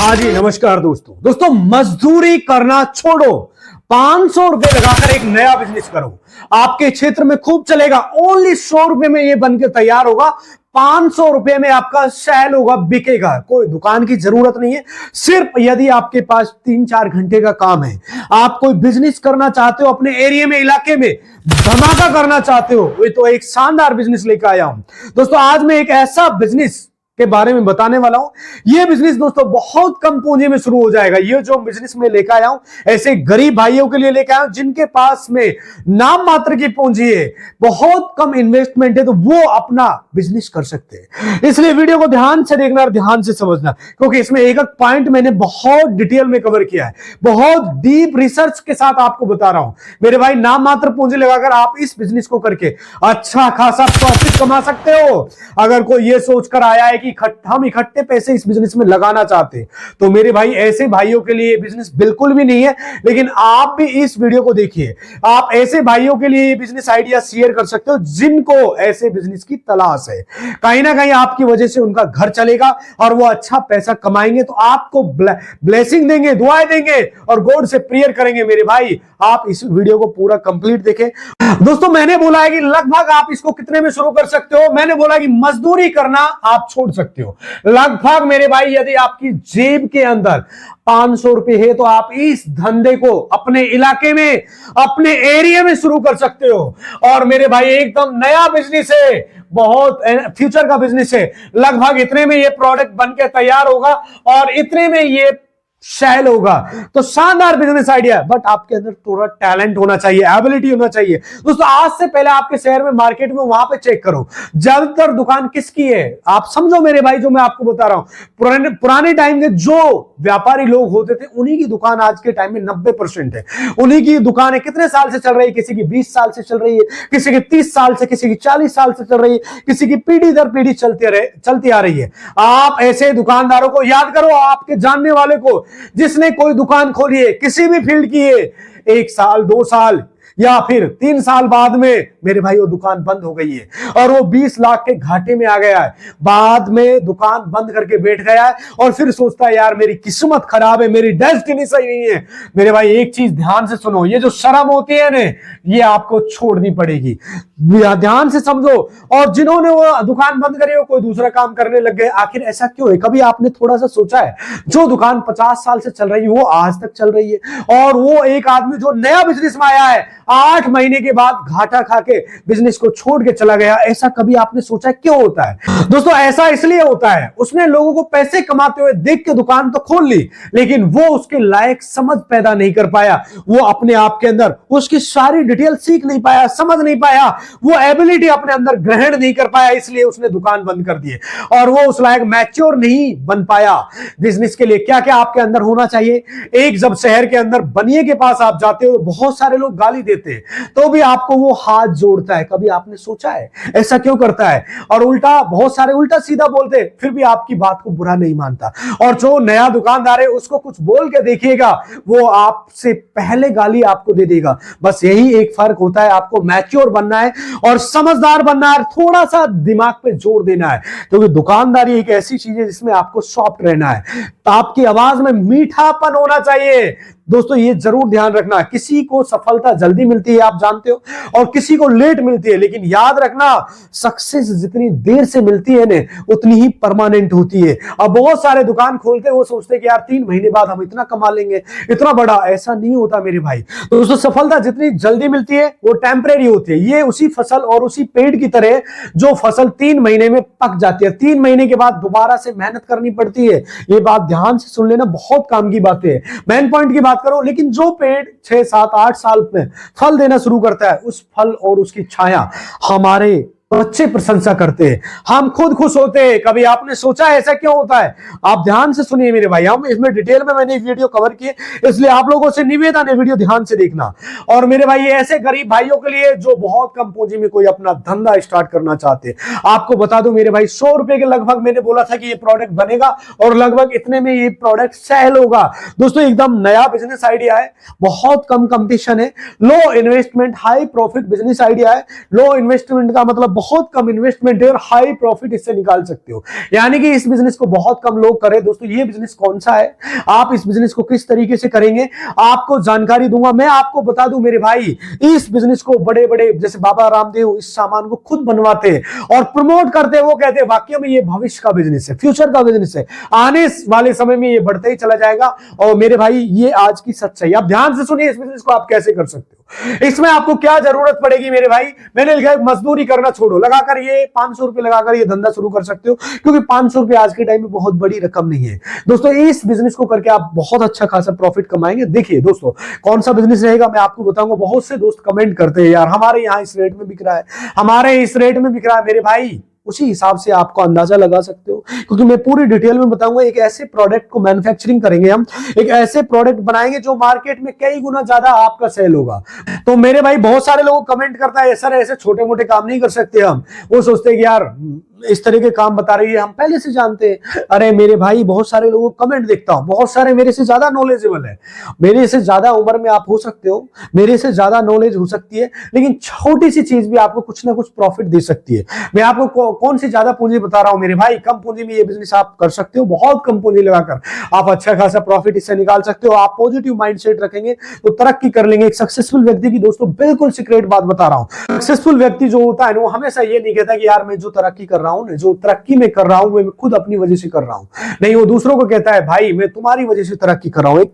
हाँ जी, नमस्कार दोस्तों मजदूरी करना छोड़ो, 500 रुपए लगाकर एक नया बिजनेस करो। आपके क्षेत्र में खूब चलेगा। ओनली 100 रुपए में ये बनकर तैयार होगा। 500 रुपए में आपका सेल होगा, बिकेगा। कोई दुकान की जरूरत नहीं है। सिर्फ यदि आपके पास 3-4 घंटे का काम है, आप कोई बिजनेस करना चाहते हो, अपने एरिया में, इलाके में धमाका करना चाहते हो, ये तो एक शानदार बिजनेस लेकर आया हूं। दोस्तों आज मैं एक ऐसा बिजनेस के बारे में बताने वाला हूं। यह बिजनेस दोस्तों बहुत कम पूंजी में शुरू हो जाएगा। ये जो बिजनेस में लेकर आया हूं, ऐसे गरीब भाइयों के लिए लेकर आया हूं जिनके पास में नाम मात्र की पूंजी है, बहुत कम इन्वेस्टमेंट है, तो वो अपना बिजनेस कर सकते हैं। इसलिए वीडियो को ध्यान से देखना और ध्यान से समझना, क्योंकि इसमें एक एक पॉइंट मैंने बहुत डिटेल में कवर किया है, बहुत डीप रिसर्च के साथ आपको बता रहा हूं। मेरे भाई, नाम मात्र पूंजी लगाकर आप इस बिजनेस को करके अच्छा खासा प्रॉफिट कमा सकते हो। अगर कोई ये सोचकर आया है कि हम इकट्ठे पैसे इस बिजनेस में लगाना चाहते हैं, तो मेरे भाई ऐसे भाइयों के लिए बिजनेस बिल्कुल भी नहीं है। लेकिन आप भी इस वीडियो को देखिए, आप ऐसे भाइयों के लिए बिजनेस आइडिया शेयर कर सकते हो जिनको ऐसे बिजनेस की तलाश है। कहीं ना कहीं आपकी वजह से उनका घर चलेगा और वो अच्छा पैसा कमाएंगे, तो आपको ब्लेसिंग देंगे, दुआएं देंगे और गॉड से प्रेयर करेंगे। मेरे भाई, आप इस वीडियो को पूरा कंप्लीट देखें। दोस्तों मैंने बोला है कि लगभग आप इसको कितने में शुरू कर सकते हो। मैंने बोला कि मजदूरी करना आप छोड़ सकते हो। लगभग मेरे भाई, यदि आपकी जेब के अंदर 500 रुपए है, तो आप इस धंधे को अपने इलाके में, अपने एरिया में शुरू कर सकते हो। और मेरे भाई, एकदम नया बिजनेस है, बहुत फ्यूचर का बिजनेस है। लगभग इतने में ये प्रोडक्ट बनके तैयार होगा और इतने में ये सेल होगा। तो शानदार बिजनेस आइडिया, बट आपके अंदर थोड़ा टैलेंट होना चाहिए, एबिलिटी होना चाहिए। दोस्तों आज से पहले आपके शहर में, मार्केट में, वहां पे चेक करो ज्यादातर दुकान किसकी है। आप समझो मेरे भाई, जो मैं आपको बता रहा हूं, पुराने टाइम के जो व्यापारी लोग होते थे, उन्हीं की दुकान आज के टाइम में 90% है। उन्हीं की दुकान है। कितने साल से चल रही है? किसी की 20 साल से चल रही है, किसी की 30 साल से, किसी की 40 साल से चल रही है, किसी की पीढ़ी दर पीढ़ी चलती आ रही है। आप ऐसे दुकानदारों को याद करो, आपके जानने वाले को जिसने कोई दुकान खोली है, किसी भी फील्ड की है, 1 साल, 2 साल या फिर 3 साल बाद में मेरे भाई वो दुकान बंद हो गई है और वो 20 लाख के घाटे में आ गया है। बाद में दुकान बंद करके बैठ गया है और फिर सोचता है, यार मेरी किस्मत खराब है, मेरी डेस्टिनी सही नहीं है। मेरे भाई एक चीज ध्यान से सुनो, ये जो शर्म होती है ना, ये आपको छोड़नी पड़ेगी। ध्यान से समझो। और जिन्होंने वो दुकान बंद करी, वो कोई दूसरा काम करने लग गए। आखिर ऐसा क्यों है? कभी आपने थोड़ा सा सोचा है? जो दुकान 50 साल से चल रही है, वो आज तक चल रही है। और वो एक आदमी जो नया बिजनेस में आया है, 8 महीने के बाद घाटा खा के बिजनेस को छोड़ के चला गया। ऐसा कभी आपने सोचा है क्यों होता है? दोस्तों ऐसा इसलिए होता है, उसने लोगों को पैसे कमाते हुए देख के दुकान तो खोल ली, लेकिन वो उसके लायक समझ पैदा नहीं कर पाया। वो अपने आप के अंदर उसकी सारी डिटेल सीख नहीं पाया, समझ नहीं पाया, वो एबिलिटी अपने अंदर ग्रहण नहीं कर पाया, इसलिए उसने दुकान बंद कर दी। और वो उस लायक मैच्योर नहीं बन पाया बिजनेस के लिए। क्या क्या आपके अंदर होना चाहिए? एक, जब शहर के अंदर बनिए के पास आप जाते हो, बहुत सारे लोग गाली देते हैं, तो भी आपको वो हाथ जोड़ता है। कभी आपने सोचा है ऐसा क्यों करता है? और उल्टा, बहुत सारे उल्टा सीधा बोलते हैं, फिर भी आपकी बात को बुरा नहीं मानता। और जो नया दुकानदार है, उसको कुछ बोल के देखिएगा, वो आपसे पहले गाली आपको दे देगा। बस यही एक फर्क होता है। आपको मैच्योर बनना है और समझदार बनना है, थोड़ा सा दिमाग पे जोर देना है, क्योंकि दुकानदारी एक ऐसी चीज है जिसमें आपको सॉफ्ट रहना है। तो आपकी आवाज में मीठापन होना चाहिए। दोस्तों ये जरूर ध्यान रखना, किसी को सफलता जल्दी मिलती है, आप जानते हो, और किसी को लेट मिलती है। लेकिन याद रखना, सक्सेस जितनी देर से मिलती है ना, उतनी ही परमानेंट होती है। अब बहुत सारे दुकान खोलते हैं, वो सोचते हैं कि यार 3 महीने बाद हम इतना कमा लेंगे, इतना बड़ा। ऐसा नहीं होता मेरे भाई। तो दोस्तों सफलता जितनी जल्दी मिलती है, वो टेम्परेरी होती है। ये उसी फसल और उसी पेड़ की तरह, जो फसल 3 महीने में पक जाती है, 3 महीने के बाद दोबारा से मेहनत करनी पड़ती है। ये बात ध्यान से सुन लेना, बहुत काम की बातें है। मेन पॉइंट की बात करो। लेकिन जो पेड़ 6, 7, 8 साल में फल देना शुरू करता है, उस फल और उसकी छाया हमारे बच्चे प्रशंसा करते हैं, हम खुद खुश होते हैं। कभी आपने सोचा है ऐसा क्यों होता है? आप ध्यान से सुनिए मेरे भाई, हम इसमें डिटेल में मैंने वीडियो कवर किए, इसलिए आप लोगों से निवेदन है, वीडियो ध्यान से देखना। और मेरे भाई, ये ऐसे गरीब भाइयों के लिए जो बहुत कम पूंजी में कोई अपना धंधा स्टार्ट करना चाहते हैं। आपको बता दूं मेरे भाई, 100 रुपए के लगभग मैंने बोला था कि ये प्रोडक्ट बनेगा और लगभग इतने में ये प्रोडक्ट सेल होगा। दोस्तों एकदम नया बिजनेस आइडिया है, बहुत कम कंपटीशन है, low investment high profit business idea है। लो इन्वेस्टमेंट का मतलब बहुत कम इन्वेस्टमेंट है और हाई प्रॉफिट इससे निकाल सकते हो। यानी कि इस बिजनेस को बहुत कम लोग करें। दोस्तों ये बिजनेस कौन सा है, आप इस बिजनेस को किस तरीके से करेंगे, आपको जानकारी दूंगा। मैं आपको बता दूं मेरे भाई, इस बिजनेस को बड़े बड़े जैसे बाबा रामदेव इस सामान को खुद बनवाते हैं और प्रमोट करते हैं। वो कहते हैं वाकई में ये भविष्य का बिजनेस है, फ्यूचर का बिजनेस है, आने वाले समय में ये बढ़ते ही चला जाएगा। और मेरे भाई ये आज की सच्चाई, आप ध्यान से सुनिए, इस बिजनेस को आप कैसे कर सकते हो। इसमें आपको क्या जरूरत पड़ेगी मेरे भाई, मैंने लिखा है मजदूरी करना छोड़ो, लगाकर ये 500 रुपए लगाकर ये धंधा शुरू कर सकते हो, क्योंकि 500 रुपए आज के टाइम में बहुत बड़ी रकम नहीं है। दोस्तों इस बिजनेस को करके आप बहुत अच्छा खासा प्रॉफिट कमाएंगे। देखिए दोस्तों कौन सा बिजनेस रहेगा मैं आपको बताऊंगा। बहुत से दोस्त कमेंट करते हैं यार हमारे यहाँ इस रेट में बिक रहा है, हमारे इस रेट में बिक रहा है। मेरे भाई उसी हिसाब से आपको अंदाजा लगा सकते हो, क्योंकि मैं पूरी डिटेल में बताऊंगा। एक ऐसे प्रोडक्ट को मैन्युफैक्चरिंग करेंगे हम, एक ऐसे प्रोडक्ट बनाएंगे जो मार्केट में कई गुना ज्यादा आपका सेल होगा। तो मेरे भाई बहुत सारे लोग कमेंट करता है सर ऐसे छोटे मोटे काम नहीं कर सकते हम, वो सोचते हैं कि यार इस तरह के काम बता रही है, हम पहले से जानते हैं। अरे मेरे भाई बहुत सारे लोगों को कमेंट देखता हूं, बहुत सारे मेरे से ज्यादा नॉलेजेबल है, मेरे से ज्यादा उम्र में आप हो सकते हो, मेरे से ज्यादा नॉलेज हो सकती है, लेकिन छोटी सी चीज भी आपको कुछ ना कुछ प्रॉफिट दे सकती है। मैं आपको कौन सी ज्यादा पूंजी बता रहा हूं मेरे भाई, कम पूंजी में ये बिजनेस आप कर सकते हो। बहुत कम पूंजी लगाकर आप अच्छा खासा प्रॉफिट इससे निकाल सकते हो। आप पॉजिटिव माइंडसेट रखेंगे तो तरक्की कर लेंगे। एक सक्सेसफुल व्यक्ति की दोस्तों बिल्कुल सीक्रेट बात बता रहा हूं। सक्सेसफुल व्यक्ति जो होता है वो हमेशा ये नहीं कहता कि यार मैं जो तरक्की कर रहा हूं, जो तरक्की में कर रहा हूं मैं खुद अपनी वजह से कर रहा हूं, नहीं, वो दूसरों को कहता है भाई मैं तुम्हारी वजह से तरक्की कर रहा हूं।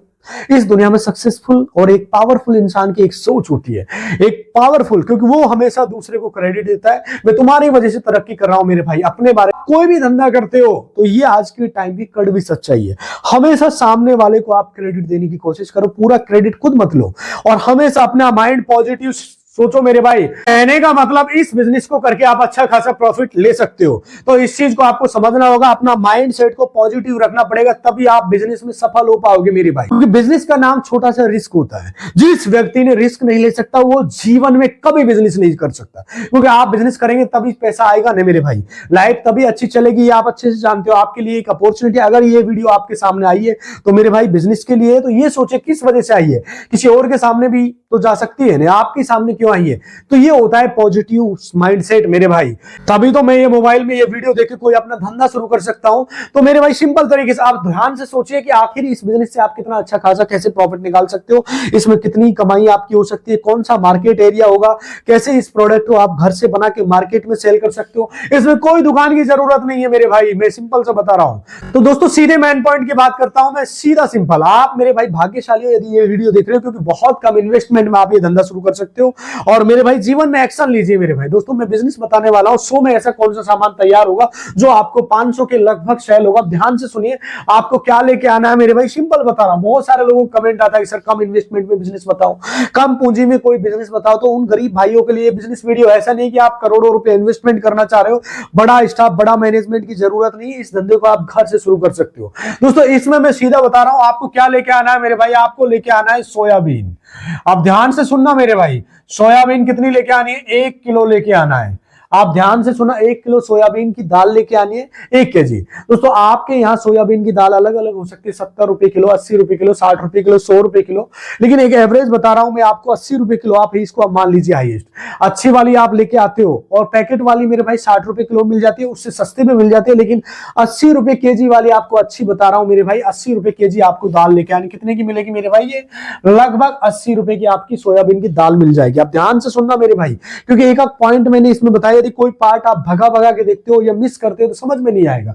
इस दुनिया में सक्सेसफुल और एक पावरफुल इंसान की एक सोच होती है, एक पावरफुल, क्योंकि वो हमेशा दूसरे को क्रेडिट देता है, मैं तुम्हारी वजह से तरक्की कर रहा हूं मेरे भाई। अपने बारे में कोई भी धंधा करते हो तो ये आज के टाइम की कड़वी सच्चाई है। हमेशा सामने वाले को आप क्रेडिट देने की कोशिश करो, पूरा क्रेडिट खुद मत लो, और हमेशा अपना माइंड पॉजिटिव सोचो मेरे भाई। कहने का मतलब इस बिजनेस को करके आप अच्छा खासा प्रॉफिट ले सकते हो, तो इस चीज को आपको समझना होगा, अपना माइंड सेट को पॉजिटिव रखना पड़ेगा, तभी आप बिजनेस में सफल हो पाओगे मेरे भाई। क्योंकि बिजनेस का नाम छोटा सा रिस्क होता है, जिस व्यक्ति ने रिस्क नहीं ले सकता वो जीवन में कभी बिजनेस नहीं कर सकता, क्योंकि आप बिजनेस करेंगे तभी पैसा आएगा ना मेरे भाई, लाइफ तभी अच्छी चलेगी। ये आप अच्छे से जानते हो। आपके लिए एक अपॉर्चुनिटी, अगर ये वीडियो आपके सामने आई है तो मेरे भाई बिजनेस के लिए, तो ये सोचे किस वजह से आई है, किसी और के सामने भी तो जा सकती है ना, आपके सामने क्यों आई है। तो ये होता है पॉजिटिव माइंडसेट मेरे भाई, तभी तो मैं ये मोबाइल में ये वीडियो देख के कोई अपना धंधा शुरू कर सकता हूं। तो मेरे भाई सिंपल तरीके से आप ध्यान से सोचिए कि आखिर इस बिजनेस से आप कितना अच्छा खासा कैसे प्रॉफिट निकाल सकते हो, इसमें कितनी कमाई आपकी हो सकती है, कौन सा मार्केट एरिया होगा, कैसे इस प्रोडक्ट को आप घर से बना के मार्केट में सेल कर सकते हो। इसमें कोई दुकान की जरूरत नहीं है मेरे भाई, मैं सिंपल से बता रहा हूं। तो दोस्तों सीधे मेन पॉइंट की बात करता हूं मैं, सीधा सिंपल। आप मेरे भाई भाग्यशाली हो यदि ये वीडियो देख रहे हो, क्योंकि बहुत कम इन्वेस्टमेंट में आप ये धंधा शुरू कर सकते हो। और मेरे भाई जीवन में एक्शन लीजिए मेरे भाई। दोस्तों मैं बिजनेस बताने वाला हूं, 100 में ऐसा कौन सा सामान तैयार होगा जो आपको 500 के लगभग सेल होगा। ध्यान से सुनिए आपको क्या लेके आना है मेरे भाई, सिंपल बता रहा हूं। बहुत सारे लोगों को कमेंट आता है सर कम इन्वेस्टमेंट में बिजनेस बताओ, कम पूंजी में कोई बिजनेस बताओ। तो उन गरीब भाइयों के लिए बिजनेस वीडियो, ऐसा नहीं कि आप करोड़ों रुपए इन्वेस्टमेंट करना चाह रहे हो, बड़ा स्टाफ बड़ा मैनेजमेंट की जरूरत नहीं है, इस धंधे को आप घर से शुरू कर सकते हो। दोस्तों इसमें मैं सीधा बता रहा हूं आपको क्या लेके आना है मेरे भाई, आपको लेके आना है सोयाबीन। आप ध्यान से सुनना मेरे भाई, सोयाबीन कितनी लेके आनी है, 1 किलो लेके आना है। आप ध्यान से सुना, 1 किलो सोयाबीन की दाल लेके आनी है, 1 केजी। दोस्तों आपके यहाँ सोयाबीन की दाल अलग अलग हो सकती है, 70 रुपए किलो, 80 रुपए किलो, 60 रुपए किलो, 100 रुपए किलो, लेकिन एक एवरेज बता रहा हूं मैं आपको, 80 रुपए किलो आप इसको आप मान लीजिए हाईएस्ट। अच्छी वाली आप लेके आते हो, और पैकेट वाली मेरे भाई 60 रुपए किलो मिल जाती है, उससे सस्ते में मिल जाती है, लेकिन 80 रुपए केजी वाली आपको अच्छी बता रहा हूं मेरे भाई, 80 रुपए केजी आपको दाल लेके आनी। कितने की मिलेगी मेरे भाई, ये लगभग 80 रुपए की आपकी सोयाबीन की दाल मिल जाएगी। आप ध्यान से सुनना मेरे भाई, क्योंकि एक एक पॉइंट मैंने इसमें बताया, यदि कोई पार्ट आप भगा भगा के देखते हो या मिस करते हो तो समझ में नहीं आएगा।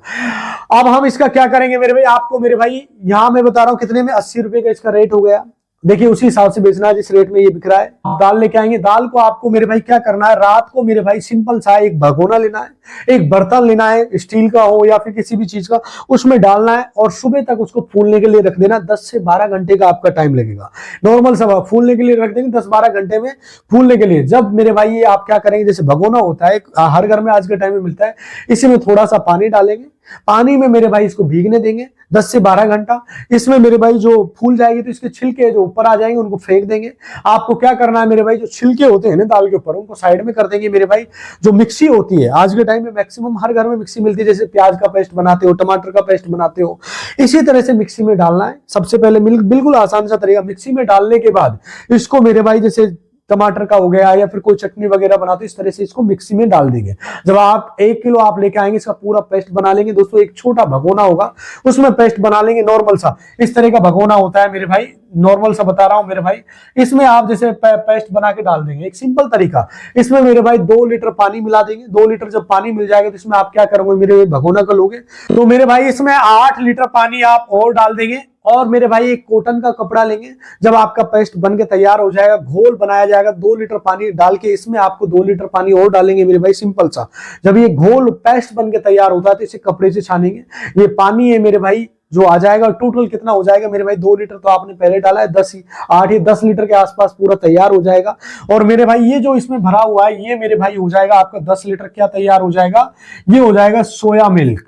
अब हम इसका क्या करेंगे मेरे भाई, आपको मेरे भाई यहां मैं बता रहा हूं कितने में, 80 रुपए का इसका रेट हो गया। देखिए उसी हिसाब से बेचना है जिस रेट में ये बिक रहा है। दाल लेके आएंगे, दाल को आपको मेरे भाई क्या करना है, रात को मेरे भाई सिंपल सा एक भगोना लेना है, एक बर्तन लेना है, स्टील का हो या फिर किसी भी चीज का, उसमें डालना है और सुबह तक उसको फूलने के लिए रख देना। 10 से 12 घंटे का आपका टाइम लगेगा, नॉर्मल सा फूलने के लिए रख देंगे, 10-12 घंटे में फूलने के लिए। जब मेरे भाई ये आप क्या करेंगे, जैसे भगोना होता है हर घर में आज के टाइम में मिलता है, इसी में थोड़ा सा पानी डालेंगे, पानी में मेरे भाई इसको भीगने देंगे 10 से 12 घंटा। इसमें मेरे भाई जो फूल जाएगी तो इसके छिलके जो ऊपर आ जाएंगे उनको फेंक देंगे। आपको क्या करना है मेरे भाई, जो छिलके होते हैं ना दाल के ऊपर, उनको साइड में कर देंगे मेरे भाई। जो मिक्सी होती है आज के टाइम में मैक्सिमम हर घर में मिक्सी मिलती है, जैसे प्याज का पेस्ट बनाते हो, टमाटर का पेस्ट बनाते हो, इसी तरह से मिक्सी में डालना है। सबसे पहले बिल्कुल आसान सा तरीका, मिक्सी में डालने के बाद इसको मेरे भाई जैसे टमाटर का हो गया या फिर कोई चटनी वगैरह बनाते हो, इस तरह से इसको मिक्सी में डाल देंगे। जब आप 1 किलो आप लेके आएंगे, इसका पूरा पेस्ट बना लेंगे दोस्तों। एक छोटा भगोना होगा, उसमें पेस्ट बना लेंगे नॉर्मल सा, इस तरह का भगोना होता है मेरे भाई, नॉर्मल सा बता रहा हूं मेरे भाई। इसमें आप जैसे पेस्ट बना के डाल देंगे, एक सिंपल तरीका। इसमें मेरे भाई 2 लीटर पानी मिला देंगे। 2 लीटर जब पानी मिल जाएगा तो इसमें आप क्या करोगे मेरे भगोना का लोगे, तो मेरे भाई इसमें 8 लीटर पानी आप और डाल देंगे। और मेरे भाई एक कॉटन का कपड़ा लेंगे। जब आपका पेस्ट बन के तैयार हो जाएगा, घोल बनाया जाएगा, 2 लीटर पानी डाल के इसमें आपको 2 लीटर पानी और डालेंगे मेरे भाई, सिंपल सा। जब ये घोल पेस्ट बन के तैयार होता है तो इसे कपड़े से छानेंगे। ये पानी है मेरे भाई जो आ जाएगा, टोटल कितना हो जाएगा मेरे भाई, 2 लीटर तो आपने पहले डाला है, 8 या 10 लीटर के आसपास पूरा तैयार हो जाएगा। और मेरे भाई ये जो इसमें भरा हुआ है ये मेरे भाई हो जाएगा आपका 10 लीटर। क्या तैयार हो जाएगा, ये हो जाएगा सोया मिल्क।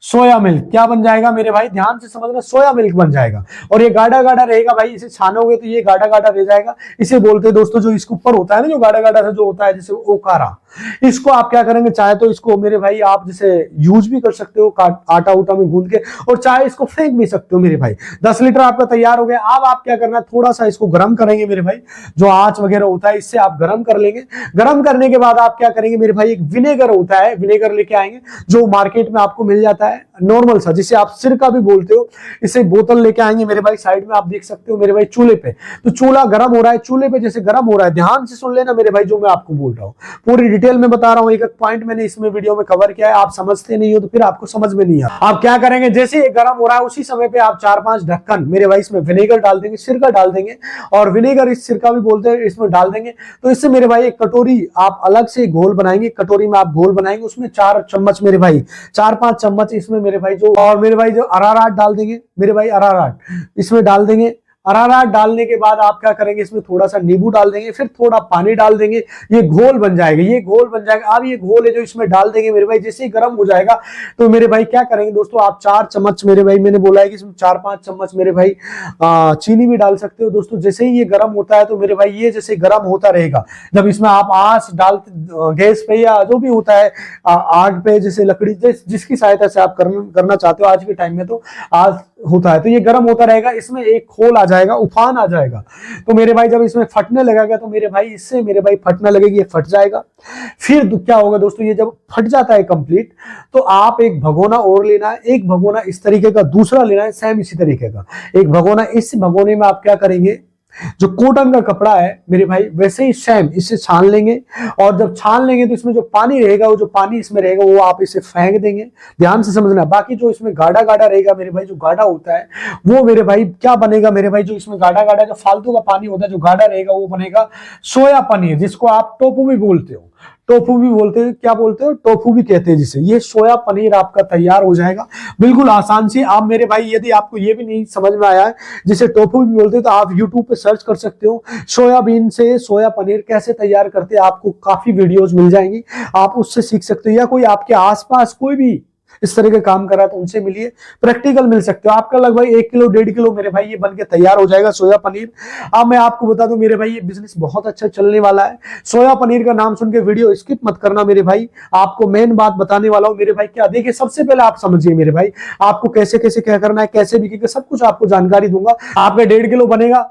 सोया मिल्क क्या बन जाएगा मेरे भाई, ध्यान से समझना, सोया मिल्क बन जाएगा। और ये गाढ़ा गाढ़ा रहेगा भाई, इसे छानोगे तो ये गाढ़ा गाढ़ा रह जाएगा। इसे बोलते हैं दोस्तों, जो इसके ऊपर होता है ना, जो गाढ़ा गाढ़ा सा जो होता है, जैसे ओकारा। इसको आप क्या करेंगे, चाहे तो इसको मेरे भाई आप जैसे यूज भी कर सकते हो आटा उटा में गूंद के, और चाहे इसको फेंक भी सकते हो मेरे भाई। 10 लीटर आपका तैयार हो गया। अब आप क्या करना है, थोड़ा सा इसको गर्म करेंगे मेरे भाई, जो आंच वगैरह होता है इससे आप गर्म कर लेंगे। गर्म करने के बाद आप क्या करेंगे मेरे भाई, एक विनेगर होता है, विनेगर लेके आएंगे, जो मार्केट में आपको मिल जाता है नॉर्मल सा, जिसे आप सिरका भी बोलते हो। इसे बोतल लेके आएंगे मेरे भाई, साइड में आप देख सकते हो मेरे भाई चूल्हे पे। तो चूल्हा गर्म हो रहा है, चूल्हे पे जैसे गर्म हो रहा है, ध्यान से सुन लेना मेरे भाई जो मैं आपको बोल रहा हूँ, पूरी डिटेल में बता रहा हूँ। एक एक पॉइंट मैंने इसमें वीडियो में कवर किया है, आप समझते नहीं हो तो फिर आपको समझ में नहीं आता। आप क्या करेंगे, जैसे ये गर्म हो रहा है उसी समय पे आप 4-5 ढक्कन मेरे भाई इसमें विनेगर डाल देंगे, सिरका डाल देंगे, और विनेगर इस सिरका भी बोलते हैं, इसमें डाल देंगे। तो इससे मेरे भाई एक कटोरी आप अलग से घोल बनाएंगे, कटोरी में आप घोल बनाएंगे, उसमें 4 चम्मच मेरे भाई, 4-5 चम्मच इसमें मेरे भाई जो, और मेरे भाई जो अराराट डाल देंगे मेरे भाई, अराराट इसमें डाल देंगे। अराराट डालने के बाद आप क्या करेंगे, इसमें थोड़ा सा नींबू डाल देंगे, फिर थोड़ा पानी डाल देंगे, ये घोल बन जाएगा, ये घोल बन जाएगा। अब ये घोल है जो इसमें डाल देंगे मेरे भाई, जैसे ही गर्म हो जाएगा तो मेरे भाई क्या करेंगे दोस्तों, आप 4 चम्मच मेरे भाई, मैंने बोला है कि इसमें 4-5 चम्मच मेरे भाई चीनी भी डाल सकते हो दोस्तों। जैसे ही ये गर्म होता है तो मेरे भाई ये जैसे गर्म होता रहेगा, जब इसमें आप आंच डालते गैस पे या जो भी होता है आग पे, जैसे लकड़ी जिसकी सहायता से आप करना चाहते हो, आज के टाइम में तो आग होता है, तो ये गर्म होता रहेगा। इसमें एक खोल आ जाएगा, उफान आ जाएगा, तो मेरे भाई जब इसमें फटने लगेगा तो मेरे भाई इससे मेरे भाई फटने लगेगी, ये फट जाएगा। फिर क्या होगा दोस्तों, ये जब फट जाता है कंप्लीट, तो आप एक भगोना और लेना है, एक भगोना इस तरीके का दूसरा लेना है, सेम इसी तरीके का एक भगोना। इस भगोने में आप क्या करेंगे, जो कॉटन का कपड़ा है मेरे भाई, वैसे ही सेम इसे छान लेंगे। और जब छान लेंगे तो इसमें जो पानी रहेगा, वो जो पानी इसमें रहेगा वो आप इसे फेंक देंगे, ध्यान से समझना। बाकी जो इसमें गाढ़ा गाढ़ा रहेगा मेरे भाई, जो गाढ़ा होता है वो मेरे भाई क्या बनेगा मेरे भाई, जो इसमें गाढ़ा गाढ़ा जो फालतू का पानी होता है, जो गाढ़ा रहेगा वो बनेगा सोया पनीर, जिसको आप टोफू भी बोलते हो। टोफू भी बोलते हैं, क्या बोलते हो, टोफू भी कहते हैं जिसे। ये सोया पनीर आपका तैयार हो जाएगा बिल्कुल आसान से। आप मेरे भाई यदि आपको ये भी नहीं समझ में आया है जिसे टोफू भी बोलते हैं, तो आप यूट्यूब पे सर्च कर सकते हो, सोयाबीन से सोया पनीर कैसे तैयार करते हैं, आपको काफी वीडियोज मिल जाएंगी, आप उससे सीख सकते हो। या कोई आपके आसपास कोई भी इस तरह के काम कर रहा है तो उनसे मिलिए, प्रैक्टिकल मिल सकते हो। आपका लगभग 1 किलो 1.5 किलो मेरे भाई ये बन के तैयार हो जाएगा सोया पनीर। अब मैं आपको बता दूं मेरे भाई, ये बिजनेस बहुत अच्छा चलने वाला है। सोया पनीर का नाम सुन के वीडियो स्किप मत करना मेरे भाई, आपको मेन बात बताने वाला हूं मेरे भाई। क्या देखिए, सबसे पहले आप समझिए मेरे भाई, आपको कैसे कैसे क्या करना है, कैसे बिकेगा, सब कुछ आपको जानकारी दूंगा। आपका 1.5 किलो बनेगा।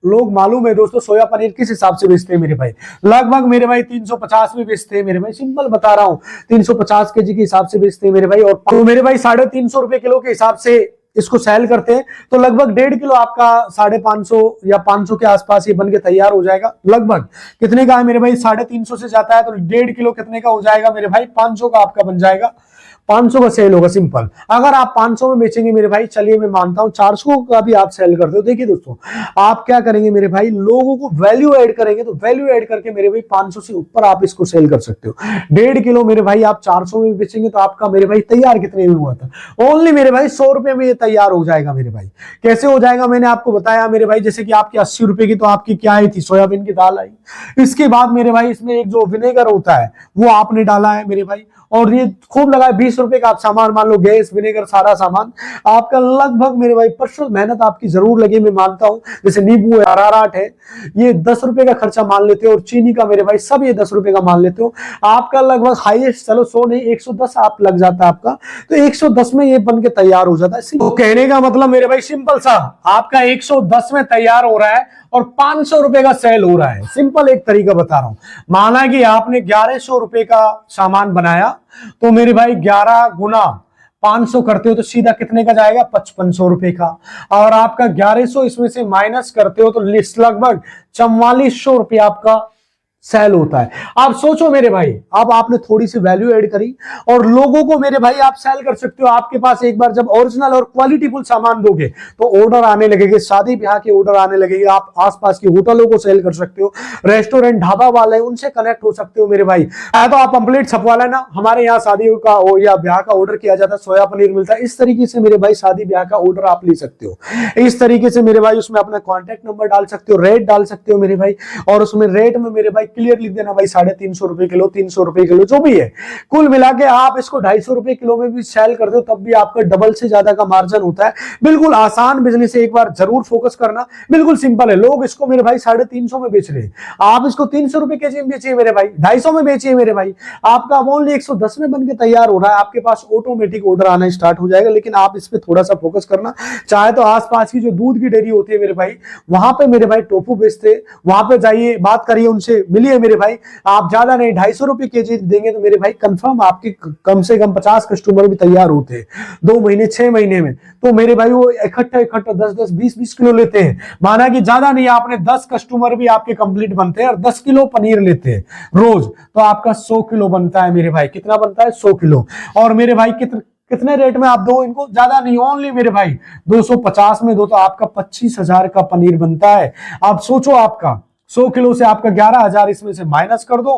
लोग मालूम है दोस्तों सोया पनीर किस हिसाब से बेचते हैं मेरे भाई, लगभग मेरे भाई 350 में बेचते हैं मेरे भाई, सिंपल बता रहा हूं, 350 केजी के हिसाब से बेचते हैं मेरे भाई। और तो मेरे भाई 350 रुपए किलो के हिसाब से इसको सेल करते हैं, तो लगभग 1.5 किलो आपका 550 या 500 के आसपास ये बन के तैयार हो जाएगा। लगभग कितने का है मेरे भाई, 350 से जाता है तो 1.5 किलो कितने का हो जाएगा मेरे भाई, 500 का आपका बन जाएगा। 500 का सेल होगा सिंपल। अगर आप 500 में बेचेंगे मेरे भाई, चलिए मैं मानता हूं 400 का भी आप सेल करते हो। देखिए दोस्तों, आप क्या करेंगे मेरे भाई, लोगों को वैल्यू ऐड करेंगे, तो वैल्यू ऐड करके मेरे भाई 500 से ऊपर आप इसको सेल कर सकते हो। 1.5 किलो मेरे भाई आप 400 में बेचेंगे तो आपका मेरे भाई तैयार कितने में हुआ था, ओनली मेरे भाई 100 रुपए में ये तैयार हो जाएगा मेरे भाई। कैसे हो जाएगा मैंने आपको बताया मेरे भाई, जैसे कि आपकी 80 रुपए की तो आपकी क्या आई थी, सोयाबीन की दाल आई। इसके बाद मेरे भाई इसमें एक जो विनेगर होता है वो आपने डाला है मेरे भाई, और ये खूब लगा है। 20 रुपए का आप सामान मान लो, गैस विनेगर सारा सामान आपका लगभग मेरे भाई, पर्सनल मेहनत आपकी जरूर लगी मैं मानता हूं। जैसे नींबू है, अराराट है, ये 10 रुपए का खर्चा मान लेते हो, और चीनी का मेरे भाई सब ये 10 रुपए का मान लेते हो। आपका लगभग हाईएस्ट, चलो 100 नहीं 110 आप लग जाता है आपका, तो 110 में ये बन के तैयार हो जाता है। तो कहने का मतलब मेरे भाई सिंपल सा, आपका 110 में तैयार हो रहा है और 500 रुपए का सेल हो रहा है। सिंपल एक तरीका बता रहा हूं, माना कि आपने 1100 रुपए का सामान बनाया, तो मेरे भाई 11 गुना 500 करते हो तो सीधा कितने का जाएगा, 5500 रुपए का। और आपका 1100 इसमें से माइनस करते हो तो लगभग 4400 रुपये आपका सेल होता है। आप सोचो मेरे भाई, अब आपने थोड़ी सी वैल्यू ऐड करी और लोगों को मेरे भाई आप सेल कर सकते हो। आपके पास एक बार जब ओरिजिनल और क्वालिटीफुल सामान दोगे तो ऑर्डर आने लगेंगे, शादी ब्याह के ऑर्डर आने लगेंगे। आप आसपास के होटलों को सेल कर सकते हो, रेस्टोरेंट ढाबा वाले उनसे कनेक्ट हो सकते हो मेरे भाई। तो आप पंपलेट छपवा लेना, हमारे यहाँ शादी का या ब्याह का ऑर्डर किया जाता है, सोया पनीर मिलता है। इस तरीके से मेरे भाई शादी ब्याह का ऑर्डर आप ले सकते हो। इस तरीके से मेरे भाई उसमें अपना कॉन्टैक्ट नंबर डाल सकते हो, रेट डाल सकते हो मेरे भाई, और उसमें रेट में मेरे भाई क्लियर लिख देना भाई 350 रुपए किलो, 300 रुपए किलो, जो भी है। कुल मिला के आप इसको 250 रुपए किलो में भी सेल कर दो तब भी आपका डबल से ज्यादा का मार्जिन होता है। बिल्कुल आसान बिजनेस है, एक बार जरूर फोकस करना। बिल्कुल सिंपल है। लोग इसको मेरे भाई 350 में बेच रहे हैं, आप इसको 300 रुपए केजी में बेचिए मेरे भाई, 250 में बेचिए मेरे भाई, आपका ओनली 110 में बन के तैयार हो रहा है। आपके पास ऑटोमेटिक ऑर्डर आना स्टार्ट हो जाएगा। लेकिन आप इस पे थोड़ा सा फोकस करना। चाहे तो आसपास की जो दूध की डेयरी होती है मेरे भाई, वहां पे मेरे भाई टोफू बेचते, वहां पे जाइए, बात करिए उनसे, मिलिए मेरे भाई। आप ज्यादा नहीं 250 रुपए केजी देंगे तो मेरे भाई कंफर्म आपके कम से कम 50 कस्टमर भी तैयार होते हैं 2 महीने 6 महीने में। तो मेरे भाई वो इकट्ठा 10 20 किलो लेते हैं। माना कि ज्यादा नहीं, आपने 10 कस्टमर भी आपके कंप्लीट बनते हैं और 10 किलो पनीर लेते हैं रोज, तो आपका 100 किलो बनता है मेरे भाई। कितना बनता है, 100 किलो। और मेरे भाई कितने रेट में आप दो इनको, ज्यादा नहीं, ओनली मेरे भाई 250 में दो तो आपका 25,000 का पनीर बनता है। आप सोचो, आपका 100 किलो से आपका 11,000 इसमें से माइनस कर दो,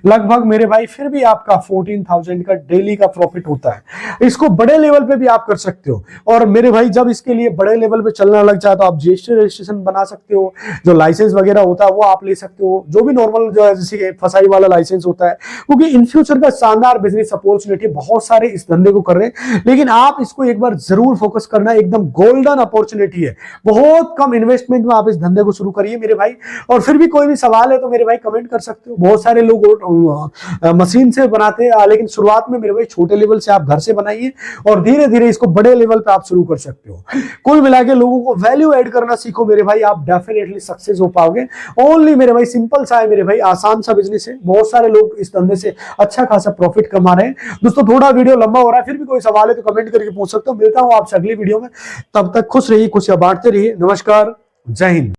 लगभग मेरे भाई फिर भी आपका 14,000 का डेली का प्रॉफिट होता है। इसको बड़े लेवल पे भी आप कर सकते हो। और मेरे भाई जब इसके लिए बड़े लेवल पे चलना लग जाए तो आप जीएसटी रजिस्ट्रेशन बना सकते हो, जो लाइसेंस वगैरह होता है वो आप ले सकते हो, जो भी नॉर्मल जो है जैसे फसाई वाला लाइसेंस होता है। क्योंकि इन फ्यूचर का शानदार बिजनेस अपॉर्चुनिटी, बहुत सारे इस धंधे को कर रहे हैं, लेकिन आप इसको एक बार जरूर फोकस करना। एकदम गोल्डन अपॉर्चुनिटी है, बहुत कम इन्वेस्टमेंट में आप इस धंधे को शुरू करिए मेरे भाई। और फिर भी कोई भी सवाल है तो मेरे भाई कमेंट कर सकते हो। बहुत सारे लोग मशीन से बनाते हैं, लेकिन शुरुआत में मेरे भाई छोटे लेवल से आप घर से बनाइए और धीरे धीरे इसको बड़े लेवल पे आप शुरू कर सकते हो। कुल मिला के लोगों को वैल्यू ऐड करना सीखो मेरे भाई, आप डेफिनेटली सक्सेस हो पाओगे। ओनली मेरे भाई सिंपल सा है मेरे भाई, आसान सा बिजनेस है। बहुत सारे लोग इस धंधे से अच्छा खासा प्रॉफिट कमा रहे हैं। दोस्तों थोड़ा वीडियो लंबा हो रहा है, फिर भी कोई सवाल है तो कमेंट करके पूछ सकते हो। मिलता हूं आपसे अगली वीडियो में, तब तक खुश रहिए, खुशियां बांटते रहिए। नमस्कार, जय हिंद।